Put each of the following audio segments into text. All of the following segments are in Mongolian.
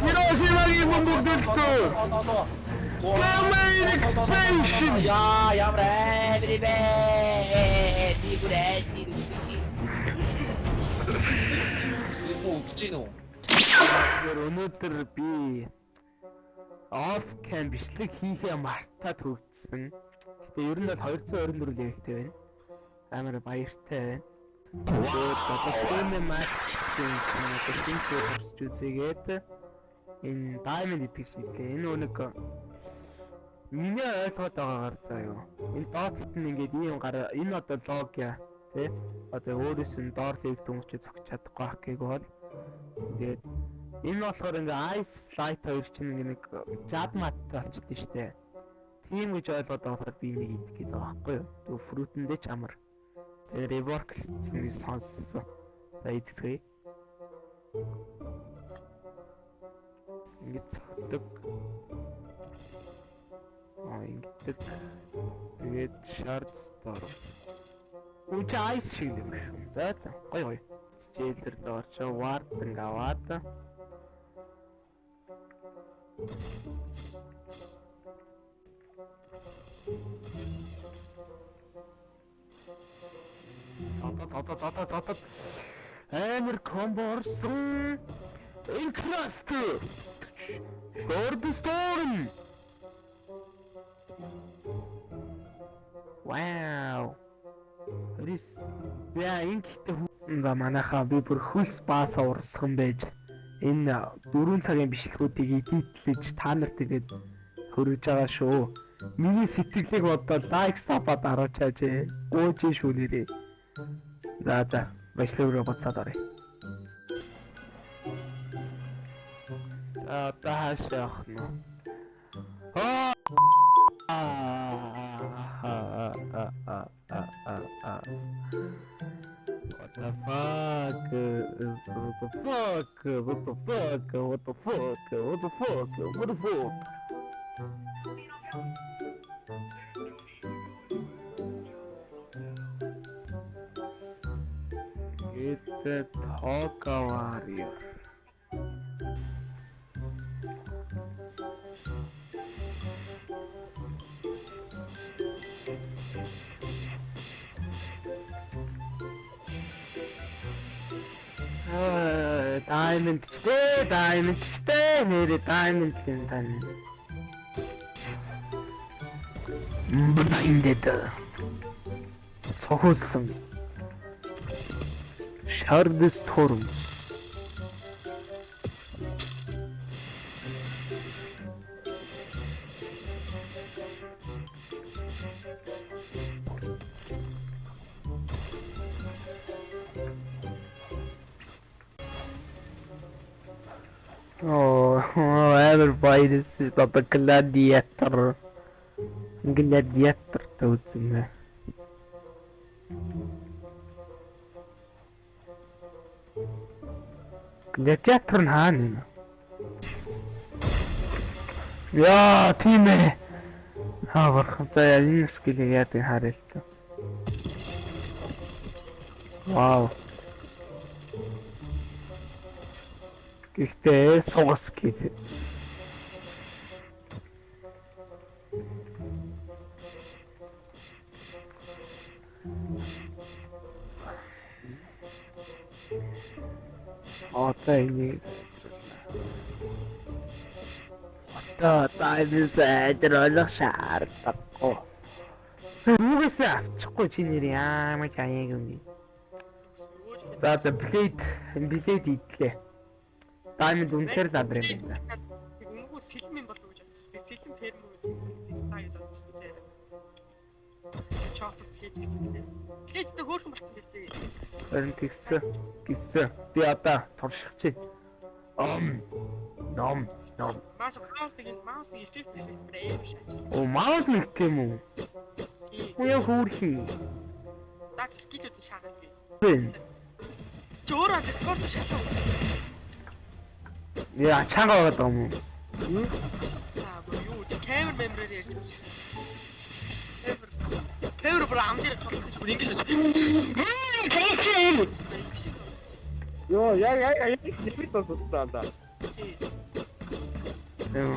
Хирошимагийн бомбогдолтой. Main expansion. 야, 야브레, 비리베, 디브레, 디루디. 이거 웃지노. Өнөөдөр би off cam бичлэг хийхээ мартаад төвчсөн. Гэтэ ер нь бол 224 левелтэй байна. Амар баяртай байна. Тэгээд одоо Max-ийн төвчтэй тусч үзээгээд энэ diamond идэх шийдлээ. Энэ нэг миний ойлгоод байгаагаар заяа. Энэ доотлолт нь ингээд ийм гар энэ одоо логия тий. Одоо өөрөөс нь доор левел дүнч зогч чадахгүй ах гээг бол тэгээд энэ болохоор ингээ ice light хоёр чинь ингээ нэг jad mat болчихдээ штэ. Тийм гэж ойлгоод байгаа би энийг идэх гээд байгаа байхгүй юу? Тэг fruit-эндээ ч амар. Тэгээ rework-ийн сонссон. За идчихье. Ингээд цогтөг. Ингээд тэгээд shard store. Үгүй ice шиг юм шүү. За та гоё. Jailer руу очоо ward ингээ аваад. Зата амар комбо орсон. Incrust. Short storm. Wow. Рис яа ингэхтэй за манайхаа би бүр хөлс баасаа урсган байж энэ 4 цагийн бичлэгүүдийг эдитлэж та нарт тэгээд хөргөж байгаа шүү. Миний сэтгэлийг бодоод лайк сабад аруулж хаажээ. Гөөж шүү нэрээ. За бичлэг рүү буцаад оръё. За тааш яах нь. What the fuck? Get the talk warrior. Diamond stay, nere diamond юм тань. Blinded. Сохолсон. Shard storm. Everybody, this is not a gladiator. Gladiator төвцөн. Gladiator нь хаана юм? Яа, тийм ээ. Бархамтай энэ скилийг яадаг харъя л та. Вау. Гэхдээ сугас гэдэг. Ini. Tayo sa terolak sharp ako. Rugas авчихгүй чи нэр яамаа чаяг юм. За плейт идлээ. Diamond үнэхээр лабр юм байна. Үгүй сэлмэн болов гэж бодсон. Сэлмэн ферм үү стайл бодсон тийм. Чоппер плейт гэсэн. Плейттэй хөөрхөн болсон билээ. Харин гисэн. Би одоо туршиж чинь. Ном. Маус эффект брэйв шат. Оо маус нэг тийм үү? Үе хөөрхий. Так скилүүд шахаад би. Бэн. Жөөрөө дискорд шалаа. Яа чанга байгаа юм уу? Юу камер мембрээр ярьж байна. Камер бүр ам дээр толсон ч бүр ингэж шат. PC сонсож. Йоо, яг нэмэт сонсогдсон да. Тий. Юм.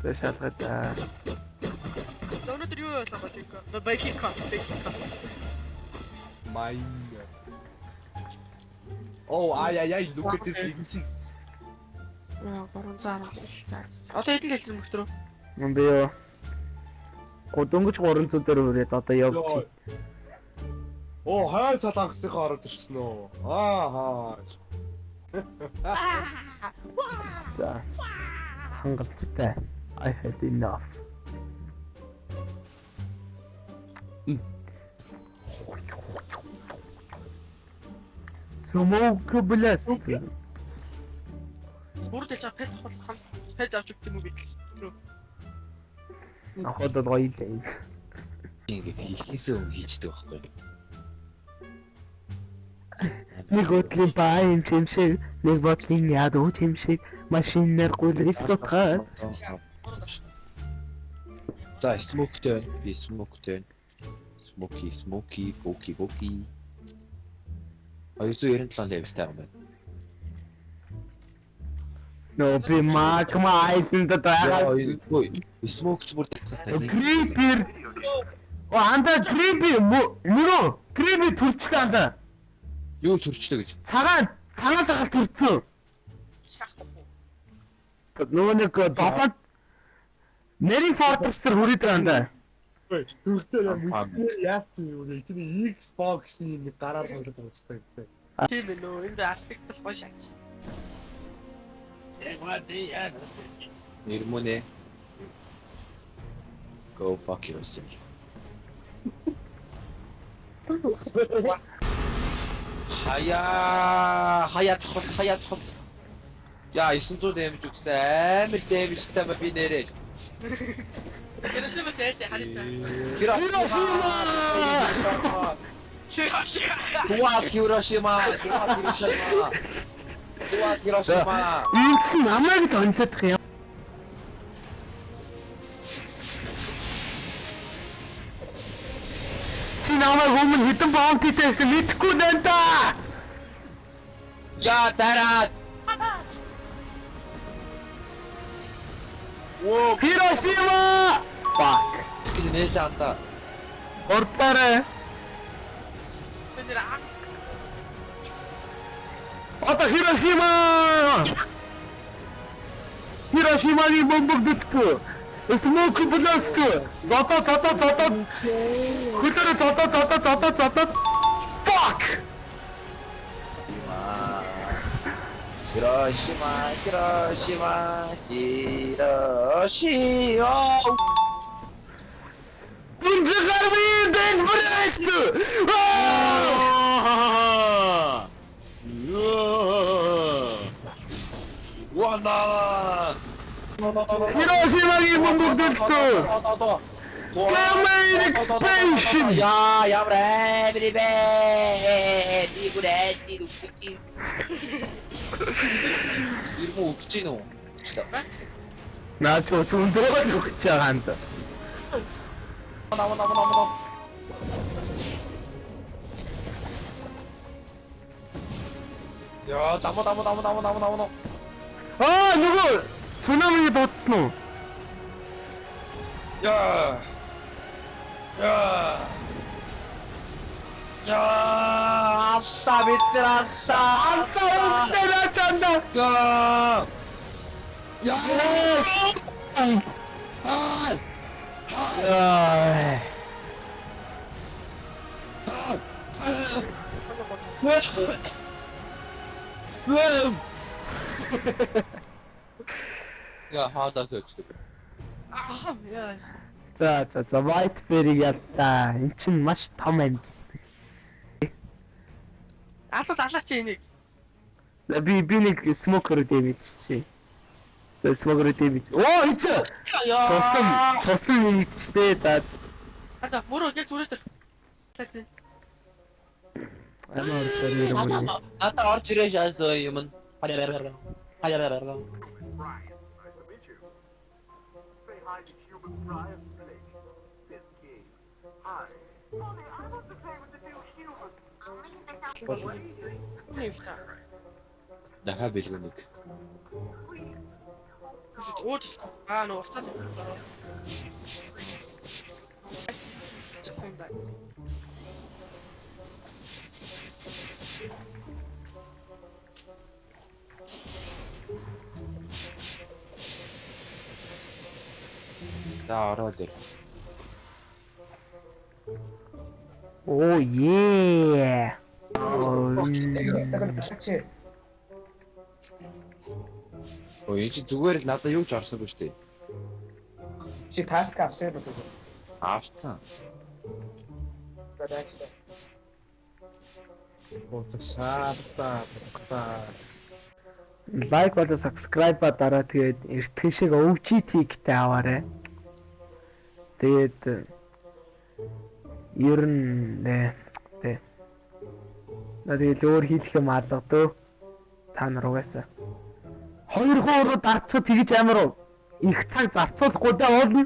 Тэ шалгаад та. За өнөөдөр юу ялгаа бол юм бэ? Байхикон. Mine. Oh, ай, look at this images. Гурван зар болсон. Одоо хэдэн гэлсэн мөхтрөө? Мөн би юу. Гудонгоч 300 дээр үрээд одоо явж. Оо, хаяа салангасынхаа ороод ирсэн үү? Аа. За. Хангалттай. I had enough. Smoke blast. Бүр л пэт болсон. Пэт авч өгч юм уу гэж. Ахад гоё л энд. Ингээд хийхээсээ өмнө хийждэг байхгүй. Нэг бодлын баа юм шиг, нэг бодлын ядуу юм шиг машинаар гүйлгэж сутгаад. За, смоктэй байна. Би смоктэй байна. Smoky, goki. 297 левелтэй юм байна. Но би магма айсэнд байгаа. Ой, смокч бүр таттай. Creeper. О анда creeper мөрөө. Creeper төрчлөө анда. Юу төрчлөө гэж? Цагаан сахал төрцөө. Нөгөө нэг 7 Neri Fortress-ээр хүрээд байгаа анда. Ой, түртэл яасан юм бэ? Тэр Xbox-ийн нэг гараар болоод байгаа гэсэн. Тийм ээ нөө энэ аспект бол гоё шат. Нэрмүнэ. Go fuck yourself. Хаяа чухал. За 900 дэмж өгсөн. Амар дэмжтэй ба би нэрээ. Хирошима сайтай харин. Хирошима. Хирошима. Ийм ч намайг л онцлох юм. Чи намайг өмнө хэдэн баунтитэйс мэдхгүй нэ да. Я дараа. Оо, Хирошима! Fuck. нэ чанта. Ордорой. Өнөр Одоо Хирошимагийн бомбог дэвтгүү. Smoke blast. Зодоо. Хөлөөрөө зодоо. Fuck. Hiroshima. Унжигарми дэг брэкт. Вана. Хирошимагийн бомбог дэвтгүү. Main expansion. Ямрэ бибэ. Дигүрэти дукчи. Ирмө өгч гин үү? Наа ч өндрөө л өгч байгаа юм да. Намаа. Я, дамаа. Аа нөгөө цунамиг дуудсан уу? Я. Астаа битэраса. Антаа чанда. Я. Yes. Я хаадаа сөчдөг. яа. За Whiteberry ятаа. Эн чин маш том юм. Алаач энийг. Би нэг smoker damage чи. За smoker damage. Оо ич. Цосон нэгчтэй за. За мөрөө гэж сүрээд. Амар тэрээр. Ата орж ирээ шаасаа юм. Хаяа. Ryan, nice to meet you. Say hi to Cuban Fry and Snake. Says King. Hi. Mommy, I want to play with the new humans. Only if it's Хүний явцаа. Дахиад бэлгэн нэг. Ууж нөө уцаас ирсэн байна. Часан бай. За ороод ир. Оо е. Өө энэ чи зүгээр л надад юу ч орсонгүй шүү дээ. Чи таск авсан уу? Авцсан. Шаардаа. Лайк болоо subscribe ба дараа тэгээд эртхэн шиг OGT-тэй аваарай. Тэгээд ер нь тэ. Надад өөр хийх юм алгадөө. Та нар угаасаа 2 руу дарцгаа тэгж амар их цаг зарцуулахгүй даа болно.